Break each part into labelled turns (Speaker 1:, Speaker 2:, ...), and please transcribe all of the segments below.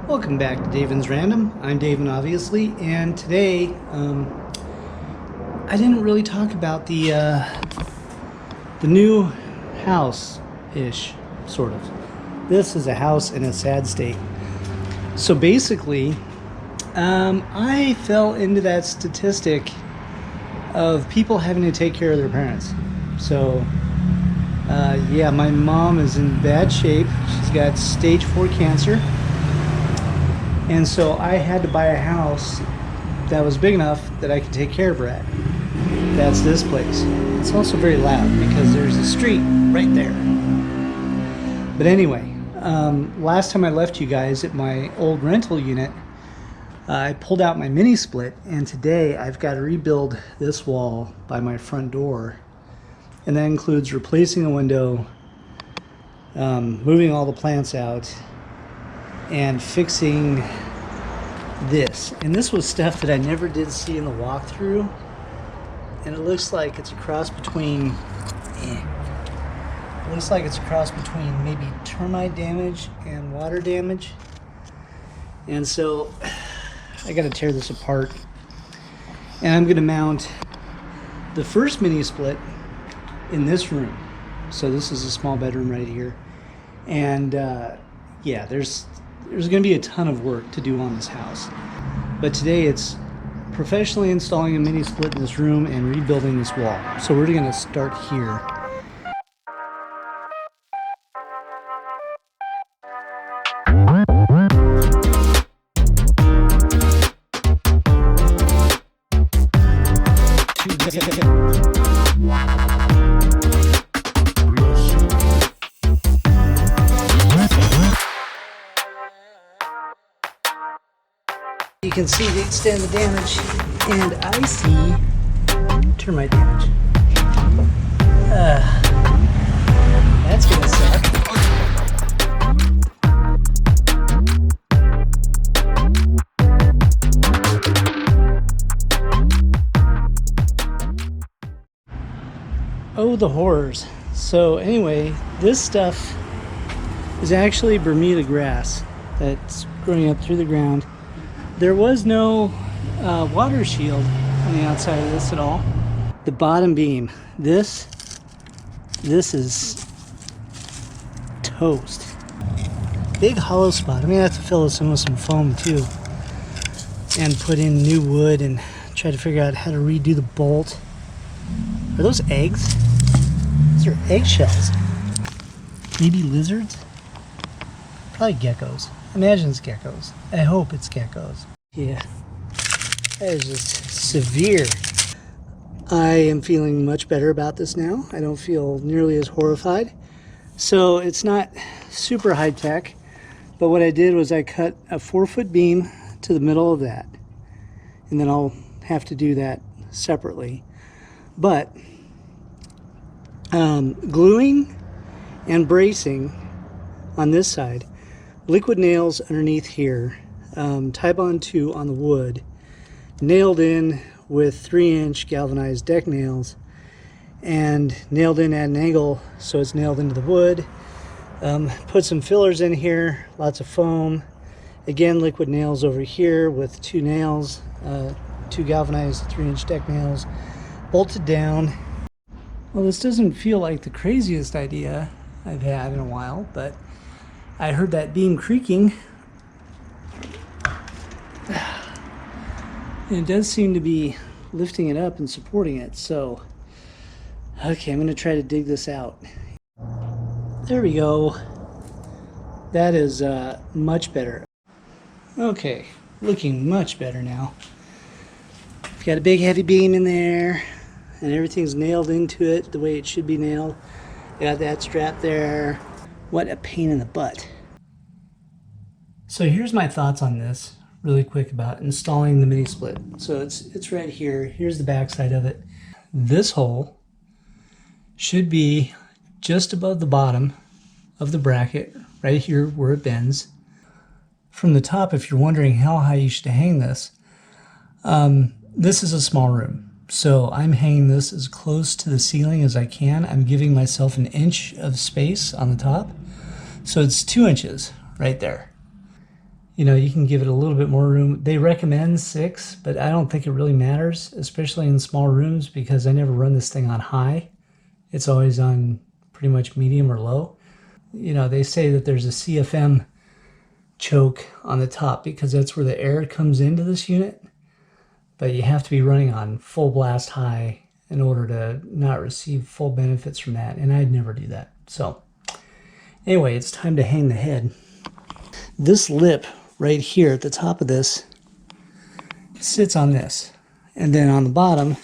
Speaker 1: Welcome back to Davin's Random. I'm Davin, obviously, and today I didn't really talk about the new house-ish, sort of. This is a house in a sad state. So basically, I fell into that statistic of people having to take care of their parents. So yeah, my mom is in bad shape. She's got stage 4 cancer. And so I had to buy a house that was big enough that I could take care of her at. That's this place. It's also very loud because there's a street right there. But anyway, last time I left you guys at my old rental unit, I pulled out my mini split, and today I've got to rebuild this wall by my front door. And that includes replacing a window, moving all the plants out, and fixing this. And this was stuff that I never did see in the walkthrough, and it looks like it's a cross between maybe termite damage and water damage. And so I got to tear this apart, and I'm going to mount the first mini split in this room. So this is a small bedroom right here, and yeah, there's going to be a ton of work to do on this house. But today it's professionally installing a mini split in this room and rebuilding this wall. So we're going to start here. You can see the extent of the damage, and I see termite damage. That's gonna suck. Oh, the horrors. So anyway, this stuff is actually Bermuda grass that's growing up through the ground. There was no water shield on the outside of this at all. The bottom beam, this is toast. Big hollow spot. I'm gonna have to fill this in with some foam too, and put in new wood and try to figure out how to redo the bolt. Are those eggs? Those are eggshells. Maybe lizards? Probably geckos. Imagine it's geckos. I hope it's geckos. Yeah, that is just severe. I am feeling much better about this now. I don't feel nearly as horrified. So it's not super high tech, but what I did was I cut a 4-foot beam to the middle of that, and then I'll have to do that separately. But gluing and bracing on this side, liquid nails underneath here, Tybond 2 on the wood, nailed in with 3-inch galvanized deck nails, and nailed in at an angle so it's nailed into the wood. Put some fillers in here, lots of foam. Again, liquid nails over here with 2 nails, 2 galvanized 3-inch deck nails, bolted down. Well, this doesn't feel like the craziest idea I've had in a while, but I heard that beam creaking, and it does seem to be lifting it up and supporting it. So, okay, I'm going to try to dig this out. There we go. That is much better. Okay, looking much better now. Got a big heavy beam in there, and everything's nailed into it the way it should be nailed. Got that strap there. What a pain in the butt. So here's my thoughts on this really quick about installing the mini split. So it's right here. Here's the back side of it. This hole should be just above the bottom of the bracket, right here where it bends. From the top, if you're wondering how high you should hang this, this is a small room. So I'm hanging this as close to the ceiling as I can. I'm giving myself an inch of space on the top. So it's 2 inches right there. You know, you can give it a little bit more room. They recommend 6, but I don't think it really matters, especially in small rooms, because I never run this thing on high. It's always on pretty much medium or low. You know, they say that there's a CFM choke on the top because that's where the air comes into this unit, but you have to be running on full blast high in order to not receive full benefits from that, and I'd never do that. So anyway, it's time to hang the head. This lip right here at the top of this sits on this, and then on the bottom,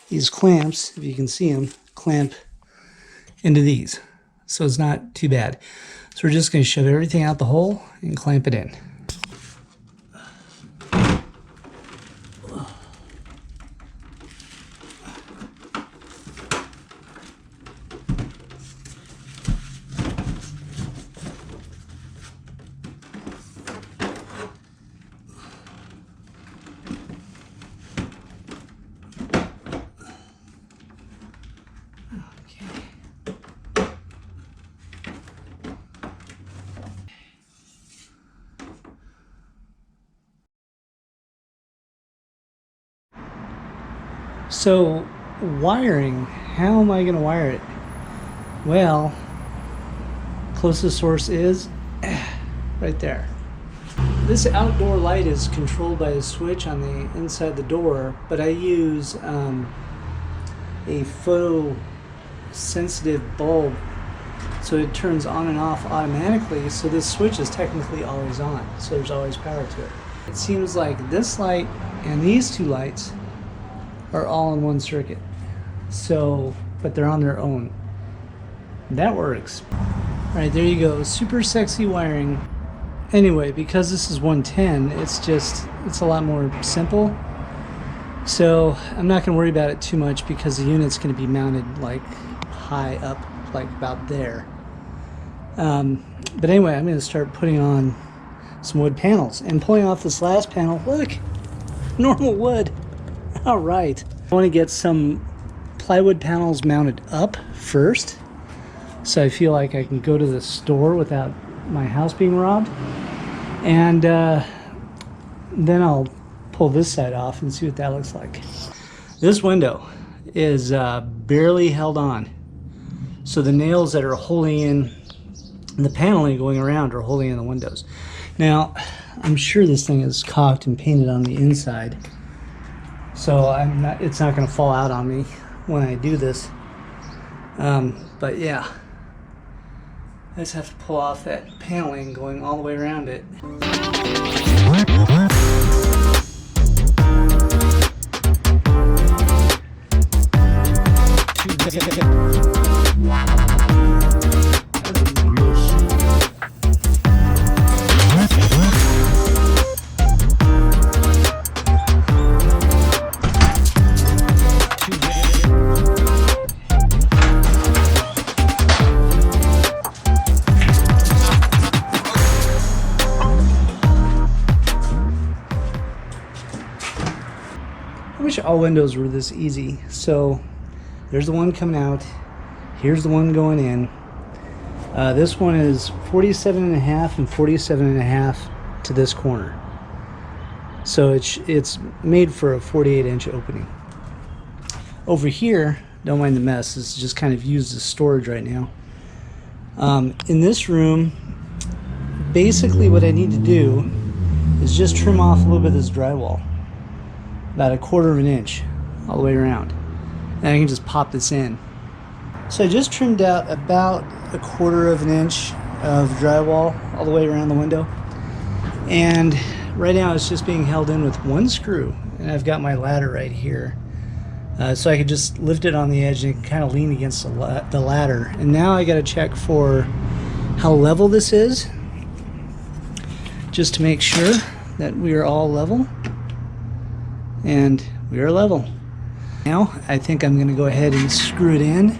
Speaker 1: these clamps, if you can see them, clamp into these, so it's not too bad. So we're just going to shove everything out the hole and clamp it in. So wiring, how am I going to wire it? Well, closest source is right there. This outdoor light is controlled by a switch on the inside the door, but I use a photosensitive bulb, so it turns on and off automatically, so this switch is technically always on, so there's always power to it. It seems like this light and these two lights are all in one circuit, so, but they're on their own. That works. All right, there you go, super sexy wiring. Anyway, because this is 110, it's a lot more simple, so I'm not going to worry about it too much because the unit's going to be mounted like high up, like about there. But anyway, I'm going to start putting on some wood panels and pulling off this last panel. Look, normal wood. All right, I want to get some plywood panels mounted up first, so I feel like I can go to the store without my house being robbed, and then I'll pull this side off and see what that looks like. This window is barely held on, so the nails that are holding in the paneling going around are holding in the windows. Now, I'm sure this thing is caulked and painted on the inside, so it's not going to fall out on me when I do this. But yeah, I just have to pull off that paneling going all the way around it. I wish all windows were this easy. So there's the one coming out, here's the one going in. This one is 47.5 and 47.5 to this corner, so it's made for a 48-inch opening. Over here, don't mind the mess, this is just kind of used as storage right now. In this room, basically what I need to do is just trim off a little bit of this drywall, about 1/4 of an inch all the way around, and I can just pop this in. So I just trimmed out about 1/4 of an inch of drywall all the way around the window, and right now it's just being held in with one screw, and I've got my ladder right here, so I could just lift it on the edge and kind of lean against the ladder. And now I got to check for how level this is, just to make sure that we are all level. And we are level. Now I think I'm going to go ahead and screw it in,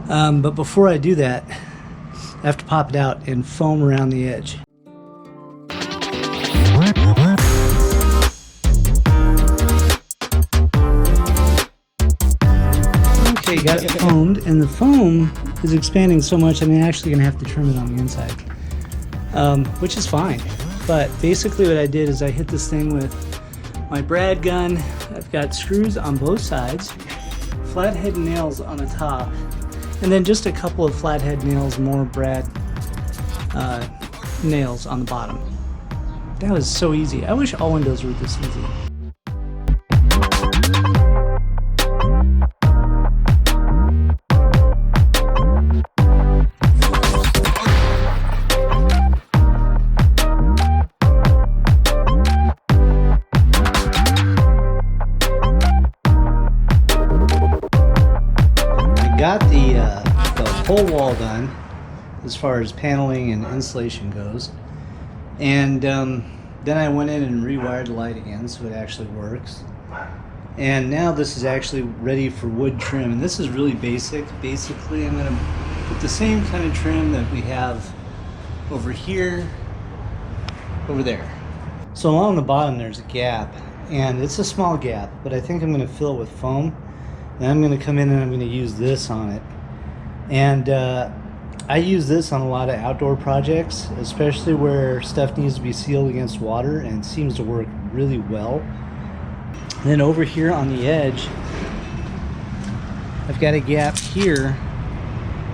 Speaker 1: but before I do that, I have to pop it out and foam around the edge. Okay, got it foamed, and the foam is expanding so much I'm actually going to have to trim it on the inside, which is fine. But basically what I did is I hit this thing with my brad gun. I've got screws on both sides, flathead nails on the top, and then just a couple of flathead nails, more brad nails on the bottom. That was so easy. I wish all windows were this easy. Got the whole wall done as far as paneling and insulation goes, and then I went in and rewired the light again so it actually works. And now this is actually ready for wood trim, and this is really basic. Basically I'm going to put the same kind of trim that we have over here, over there. So along the bottom there's a gap, and it's a small gap, but I think I'm going to fill it with foam. And I'm going to come in and I'm going to use this on it. And I use this on a lot of outdoor projects, especially where stuff needs to be sealed against water, and it seems to work really well. And then over here on the edge, I've got a gap here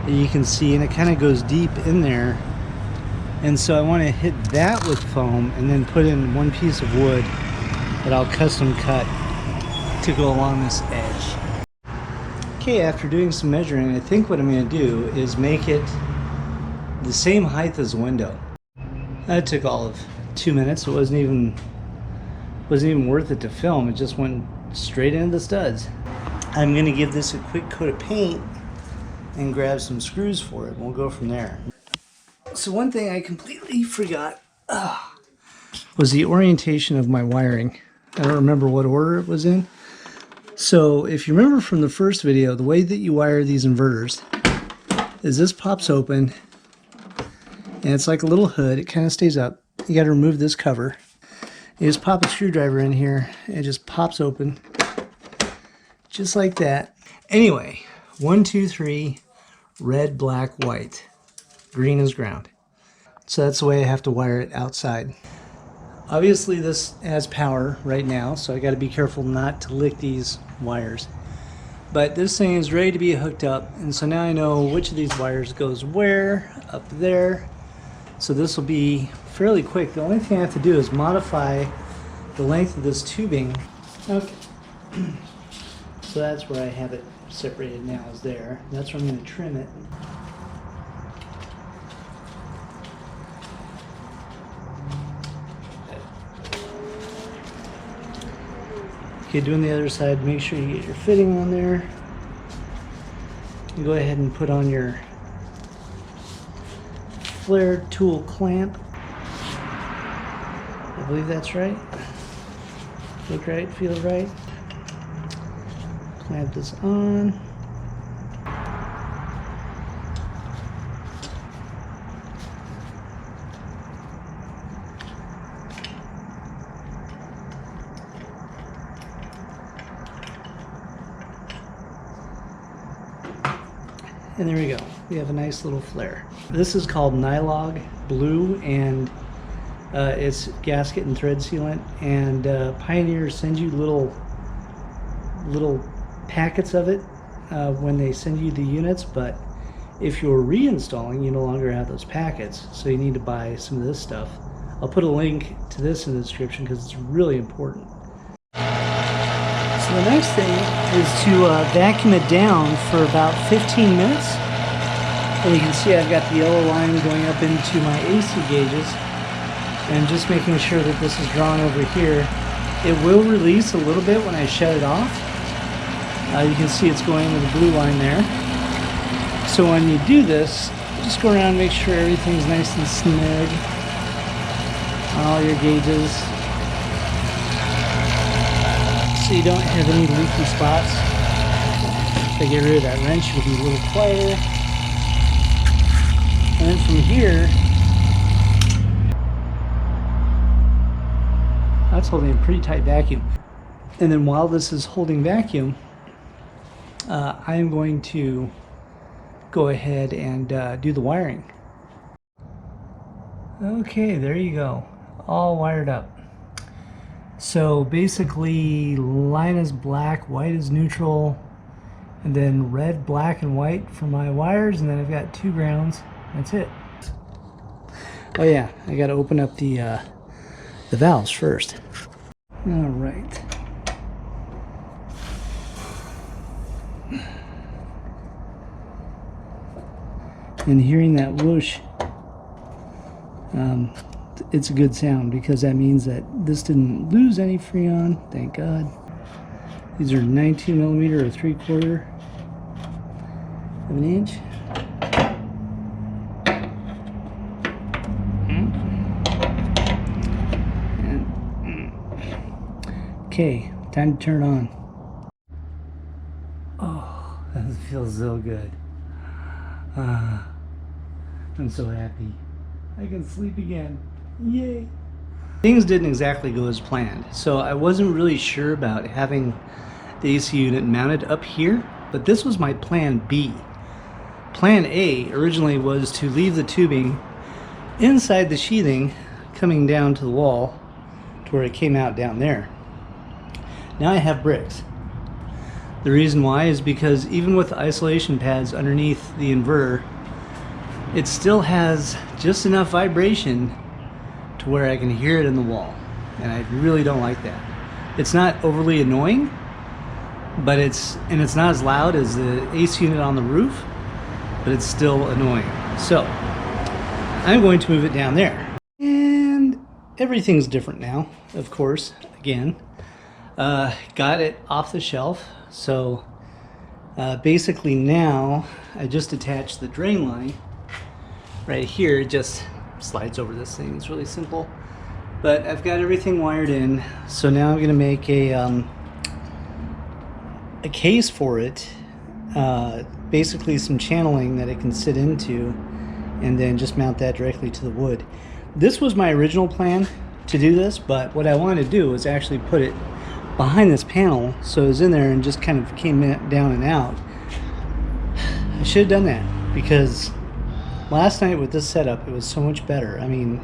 Speaker 1: that you can see, and it kind of goes deep in there. And so I want to hit that with foam and then put in one piece of wood that I'll custom cut to go along this edge. Okay, after doing some measuring, I think what I'm going to do is make it the same height as the window. That took all of 2 minutes. It wasn't even worth it to film. It just went straight into the studs. I'm going to give this a quick coat of paint and grab some screws for it. We'll go from there. So one thing I completely forgot was the orientation of my wiring. I don't remember what order it was in. So if you remember from the first video, the way that you wire these inverters is this pops open, and it's like a little hood. It kind of stays up. You got to remove this cover. You just pop a screwdriver in here, and it just pops open, just like that. Anyway, 1, 2, 3, red, black, white. Green is ground. So that's the way I have to wire it outside. Obviously this has power right now, so I got to be careful not to lick these wires. But this thing is ready to be hooked up, and so now I know which of these wires goes where, up there. So this will be fairly quick. The only thing I have to do is modify the length of this tubing. Okay. So that's where I have it separated now, is there. That's where I'm going to trim it. Okay, doing the other side, make sure you get your fitting on there. You go ahead and put on your flare tool clamp. I believe that's right. Look right, feel right. Clamp this on. And there we go. We have a nice little flare. This is called Nylog Blue, and it's gasket and thread sealant. And Pioneer sends you little packets of it when they send you the units. But if you're reinstalling, you no longer have those packets, so you need to buy some of this stuff. I'll put a link to this in the description because it's really important. So the next thing is to vacuum it down for about 15 minutes. And you can see I've got the yellow line going up into my AC gauges. And just making sure that this is drawn over here. It will release a little bit when I shut it off. You can see it's going into the blue line there. So when you do this, just go around and make sure everything's nice and snug on all your gauges, so you don't have any leaky spots. If I get rid of that wrench, it'll be a little quieter. And then from here, that's holding a pretty tight vacuum. And then while this is holding vacuum, I am going to go ahead and do the wiring. Okay, there you go. all wired up. So basically line is black, white is neutral, and then red, black, and white for my wires, and then I've got 2 grounds. That's it. Oh yeah, I gotta open up the valves first. All right. And hearing that whoosh, it's a good sound because that means that this didn't lose any Freon, thank God. These are 19mm or 3/4 of an inch. Okay, time to turn it on. Oh, that feels so good. I'm so happy. I can sleep again. Yay! Things didn't exactly go as planned, so I wasn't really sure about having the AC unit mounted up here, but this was my plan B. Plan A originally was to leave the tubing inside the sheathing coming down to the wall to where it came out down there. Now I have bricks. The reason why is because even with the isolation pads underneath the inverter, it still has just enough vibration to where I can hear it in the wall, and I really don't like that. It's not overly annoying, but it's not as loud as the AC unit on the roof, but it's still annoying. So I'm going to move it down there, and everything's different now, of course. Again, got it off the shelf, so basically now I just attach the drain line right here. It just slides over this thing. It's really simple, but I've got everything wired in. So now I'm going to make a case for it, basically some channeling that it can sit into, and then just mount that directly to the wood. This was my original plan to do this, but what I wanted to do was actually put it behind this panel so it was in there and just kind of came down and out. I should have done that, because last night with this setup it was so much better. I mean,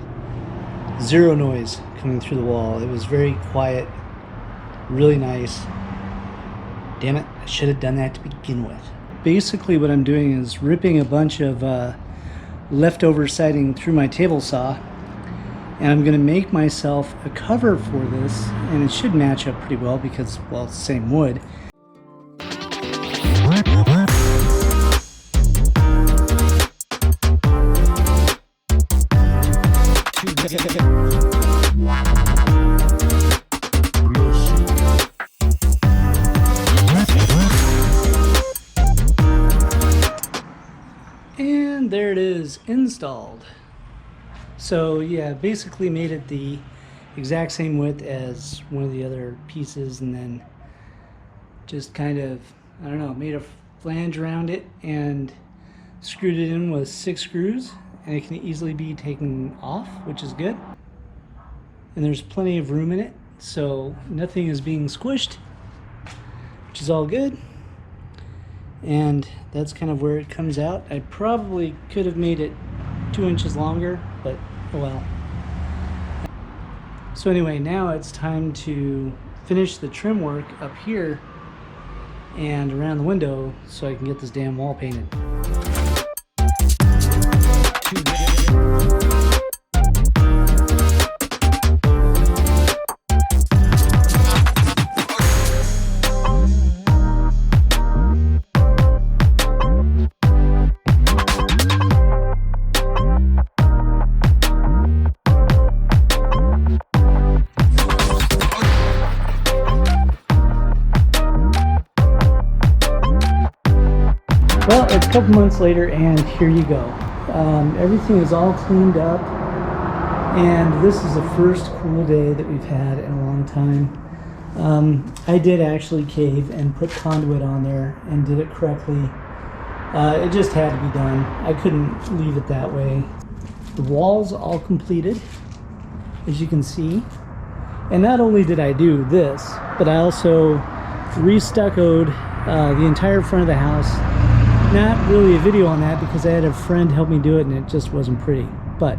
Speaker 1: zero noise coming through the wall. It was very quiet, really nice. Damn it, I should have done that to begin with. Basically what I'm doing is ripping a bunch of leftover siding through my table saw, and I'm going to make myself a cover for this, and it should match up pretty well because, well, it's the same wood. And there it is, installed. So yeah, basically made it the exact same width as one of the other pieces, and then just kind of, I don't know, made a flange around it and screwed it in with 6 screws, and it can easily be taken off, which is good. And there's plenty of room in it, so nothing is being squished, which is all good. And that's kind of where it comes out. I probably could have made it 2 inches longer, but oh well. So anyway, now it's time to finish the trim work up here and around the window so I can get this damn wall painted. Well, it's a couple months later, and here you go. Everything is all cleaned up, and this is the first cool day that we've had in a long time. I did actually cave and put conduit on there and did it correctly. It just had to be done. I couldn't leave it that way. The walls all completed, as you can see. And not only did I do this, but I also re-stuccoed the entire front of the house. Not really a video on that because I had a friend help me do it and it just wasn't pretty. But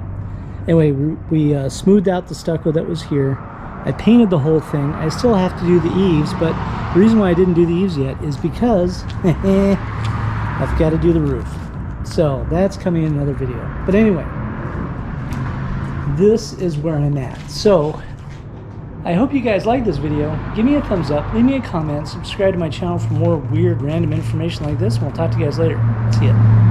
Speaker 1: Anyway, we smoothed out the stucco that was here. I painted the whole thing. I still have to do the eaves, but the reason why I didn't do the eaves yet is because I've got to do the roof. So that's coming in another video. But anyway, this is where I'm at. So I hope you guys like this video. Give me a thumbs up, leave me a comment, subscribe to my channel for more weird random information like this, and we'll talk to you guys later. See ya.